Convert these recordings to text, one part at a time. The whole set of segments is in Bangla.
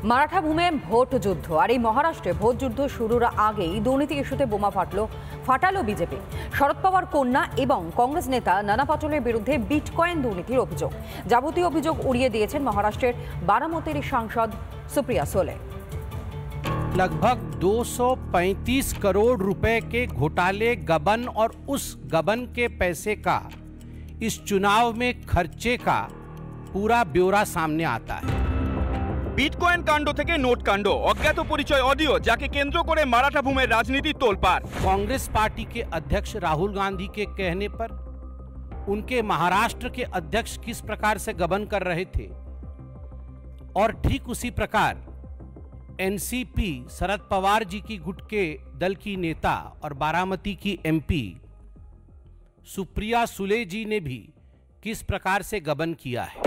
মারাঠা ভূমে ভোট যুদ্ধ আর এই মহারাষ্ট্রে ভোট যুদ্ধ শুরুর আগেই দুর্নীতি ইস্যুতে বোমা ফাটালো বিজেপি। শরদ পাওয়ার কন্যা এবং কংগ্রেস নেতা নানা পাটোলের বিরুদ্ধে বিটকয়েন দুর্নীতির অভিযোগ। যাবতীয় অভিযোগ উড়িয়ে দিয়েছেন মহারাষ্ট্রের বারামতির সাংসদ সুপ্রিয়া सुले। लगभग 235 करोड़ रुपए के घोटाले गबन और उस गबन के पैसे का इस चुनाव में खर्चे का पूरा ब्यौरा सामने आता है। বিটকয়েন কাণ্ড থেকে নোট কাণ্ড, অজ্ঞাত পরিচয় অডিও যাকে কেন্দ্র করে মারাঠা ভূমের রাজনীতি তোলপাড়। कांग्रेस पार्टी के अध्यक्ष राहुल गांधी के कहने पर उनके महाराष्ट्र के अध्यक्ष किस प्रकार से गबन कर रहे थे और ठीक उसी प्रकार एनसीपी शरद पवार जी की गुट के दल की नेता और बारामती की एमपी सुप्रिया सुले जी ने भी किस प्रकार से गबन किया है।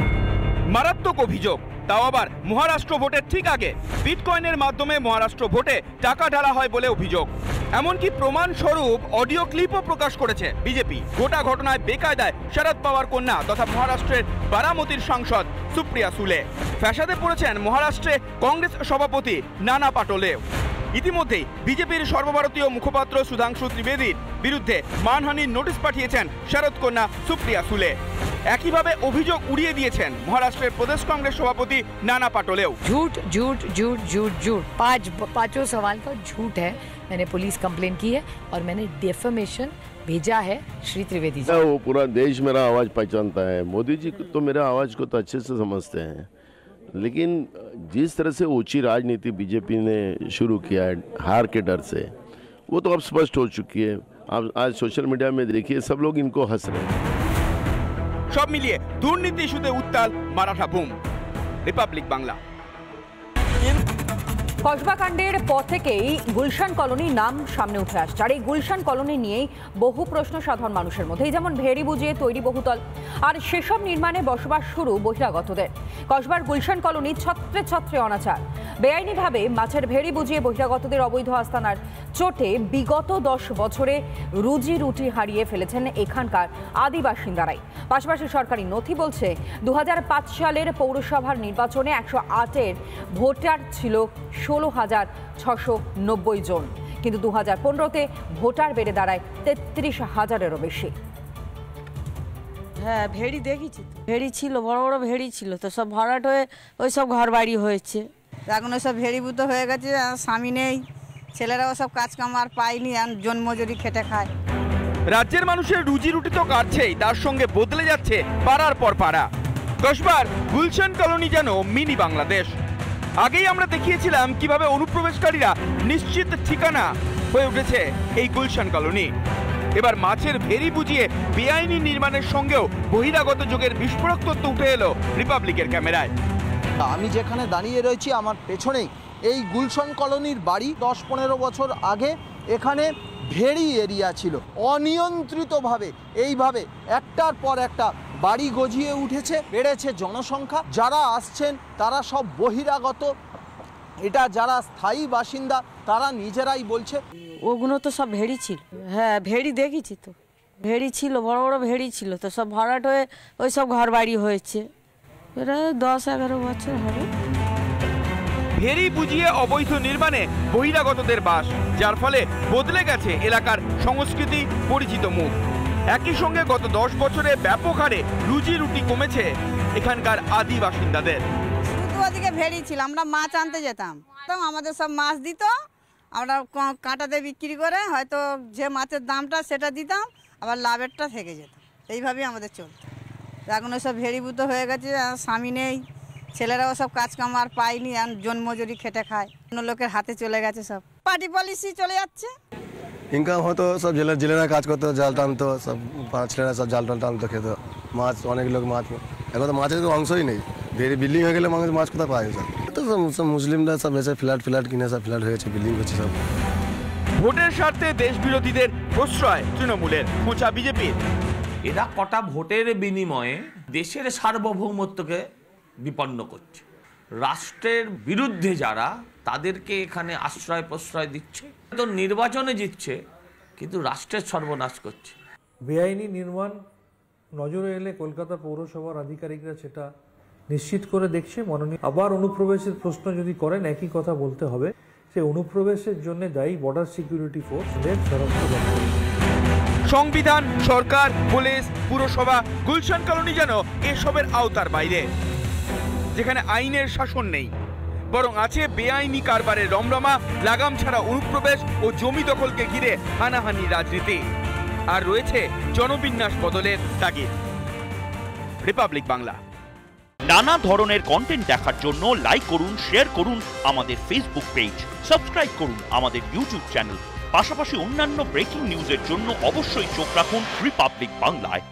মারাত্মক অভিযোগ, তাও আবার মহারাষ্ট্র ভোটের ঠিক আগে বিটকয়েনের মাধ্যমে মহারাষ্ট্র ভোটে টাকা ঢালা হয় বলে অভিযোগ। এমনকি প্রমাণ স্বরূপ অডিও ক্লিপও প্রকাশ করেছে বিজেপি। গোটা ঘটনায় বেকায়দায় শরদ পাওয়ার কন্যা তথা মহারাষ্ট্রের বারামতির সাংসদ সুপ্রিয়া সুলে। ফ্যাসাদে পড়েছেন মহারাষ্ট্রে কংগ্রেস সভাপতি নানা পাটোলেও। ইতিমধ্যেই বিজেপির সর্বভারতীয় মুখপাত্র সুধাংশু ত্রিবেদীর বিরুদ্ধে মানহানির নোটিশ পাঠিয়েছেন শরদ কন্যা সুপ্রিয়া সুলে। একইভাবে অভিযোগ উড়িয়ে দিয়েছেন মহারাষ্ট্রের প্রদেশ কংগ্রেস সভাপতি নানা পাটোলেও। झूठ झूठ झूठ झूठ झूठ पांचों सवाल का झूठ है। मैंने पुलिस कंप्लेन की है और मैंने डेफमेशन भेजा है श्री त्रिवेदी जी। वो पूरा देश मेरा आवाज पहचानता है। मोदी जी तो मेरा आवाज को तो अच्छे से समझते हैं, लेकिन जिस तरह से ऊंची राजनीति बीजेपी ने शुरू किया है हार के डर से, वो तो अब स्पष्ट हो चुकी है। आप आज सोशल मीडिया में देखिए, सब लोग इनको हंस रहे हैं। সব মিলিয়ে দুর্নীতি ইস্যুতে উত্তাল মারাঠা ভূম। রিপাবলিক বাংলা। কসবা কাণ্ডের পর থেকেই গুলশান কলোনির নাম সামনে উঠে আসছে। আর এই গুলশান কলোনি নিয়েই বহু প্রশ্ন সাধারণ মানুষের মধ্যে, যেমন ভেড়ি বুঝিয়ে তৈরি বহুতল আর সেসব নির্মাণে বসবাস শুরু বহিরাগতদের। কসবার গুলশান কলোনি ছত্রে ছত্রে অনাচার, বেআইনিভাবে মাছের ভেড়ি বুঝিয়ে বহিরাগতদের অবৈধ আস্তানার চোটে বিগত 10 বছরে রুজি রুটি হারিয়ে ফেলেছেন এখানকার আদি বাসিন্দারাই। পাশাপাশি সরকারি নথি বলছে 2005 সালের পৌরসভার নির্বাচনে 108-এর ভোটার ছিল 16,690 জন, কিন্তু 2015-তে ভোটার বেড়ে দাঁড়ায় 33,000-এরও বেশি। হ্যাঁ, ভেড়ি দেখেছি, ভেড়ি ছিল, বড় বড় ভেড়ি ছিল, তো সব ভরাট হয়ে ওই সব ঘর বাড়ি হয়েছে। এখন ওই সব ভেড়িভূত হয়ে গেছে, স্বামী নেই, ছেলেরাও সব কাজ কাম আর পায়নি, জন্মজুরি খেটে খায়। রাজ্যের মানুষের রুজি রুটি তো কাটছেই, তার সঙ্গে বদলে যাচ্ছে পাড়ার পর পাড়া। কসবার গুলশান কলোনি যেন মিনি বাংলাদেশ। আগেই আমরা দেখিয়েছিলাম কিভাবে অনুপ্রবেশকারীরা নিশ্চিত ঠিকানা হয়ে উঠেছে এই গুলশান কলোনি। এবার মাছের ভেড়ি বুঝিয়ে বেআইনি নির্মাণের সঙ্গেও বহিরাগত যুগের বিস্ফোরক তথ্য উঠে এলো রিপাবলিকের ক্যামেরায়। আমি যেখানে দাঁড়িয়ে রয়েছি আমার পেছনেই এই গুলশান কলোনির বাড়ি। 10-15 বছর আগে এখানে ভেড়ি এরিয়া ছিল। অনিয়ন্ত্রিতভাবে এইভাবে একটার পর একটা বাড়ি গজিয়ে উঠেছে, বেড়েছে জনসংখ্যা। যারা আসছেন তারা সব বহিরাগত, এটা যারা স্থায়ী বাসিন্দা তারা নিজেরাই বলছে। ওগুলো তো সব ভেড়ি ছিল। হ্যাঁ, ভেড়ি দেখেছি তো, ভেড়ি ছিল, বড় বড় ভেড়ি ছিল, তো সব ভরাট হয়ে ওই সব ঘর বাড়ি হয়েছে। এরা 10-11 বছর হবে। ভেড়ি বুঝিয়ে অবৈধ নির্মাণে বহিরাগতদের বাস, যার ফলে বদলে গেছে এলাকার সংস্কৃতি, পরিচিত মুখ। একই সঙ্গে গত 10 বছরে ব্যাপক হারে রুজি রুটি কমেছে এখানকার আদি বাসিন্দাদের। শুধু ওদিকে ভেড়ি ছিল, আমরা মাছ আনতে যেতাম, আমাদের সব মাছ দিত, আমরা কাঁটাতে বিক্রি করে হয়তো যে মাছের দামটা সেটা দিতাম, আবার লাভেরটা থেকে যেত। এইভাবেই আমাদের চলত। এখন ওই সব ভেড়িভূত হয়ে গেছে, স্বামী নেই, ছেলেরাও সব কাজ কাম আর পায়নি, জন্মজুরি খেটে খায়, অন্য লোকের হাতে চলে গেছে, সব পার্টি পলিসি চলে যাচ্ছে। ইনকাম হতো, সব জেলেরা কাজ করতো, জাল টানতো, সব ছেলেরা সব জাল টানতো, খেত মাছ। অনেক লোক মাছ, এখন তো মাছের তো অংশই নেই। ভেড়ি বিল্ডিং হয়ে গেলে মানুষ মাছ কোথায় পায়? সব তো সব মুসলিমরা সব এসে ফ্ল্যাট কিনে সব ফ্ল্যাট হয়েছে, বিল্ডিং হচ্ছে সব। ভোটের স্বার্থে দেশ বিরোধীদের প্রশ্রয় তৃণমূলের, খোঁচা বিজেপির। এরা কটা ভোটের বিনিময়ে দেশের সার্বভৌমত্বকে বিপন্ন করছে। রাষ্ট্রের বিরুদ্ধে যারা, তাদেরকে এখানে আশ্রয় প্রশ্রয় দিচ্ছে। তো নির্বাচনে জিতছে, কিন্তু রাষ্ট্রের সর্বনাশ করছে। বেআইনি নির্মাণ নজরে এলে কলকাতা পৌরসভার আধিকারিকরা সেটা নিশ্চিত করে দেখছে মাননীয়। আবার অনুপ্রবেশের প্রশ্ন যদি করেন একই কথা বলতে হবে, যে অনুপ্রবেশের জন্য দায়ী বর্ডার সিকিউরিটি ফোর্সদের স্বরাষ্ট্র দপ্তর। সংবিধান, সরকার, পুলিশ, পুরসভা, গুলশান কলোনি যেন এসবের আওতার বাইরে, যেখানে আইনের শাসন নেই, বরং আছে বেআইনি কারবারের রমরমা, লাগাম ছাড়া অনুপ্রবেশ ও জমি দখলকে ঘিরে হানাহানি রাজনীতি, আর রয়েছে জনবিন্যাস বদলের তাগিদ। রিপাবলিক বাংলা। নানা ধরনের কন্টেন্ট দেখার জন্য লাইক করুন, শেয়ার করুন আমাদের ফেসবুক পেজ, সাবস্ক্রাইব করুন আমাদের ইউটিউব চ্যানেল। পাশাপাশি অন্যান্য ব্রেকিং নিউজের জন্য অবশ্যই চোখ রাখুন রিপাবলিক বাংলায়।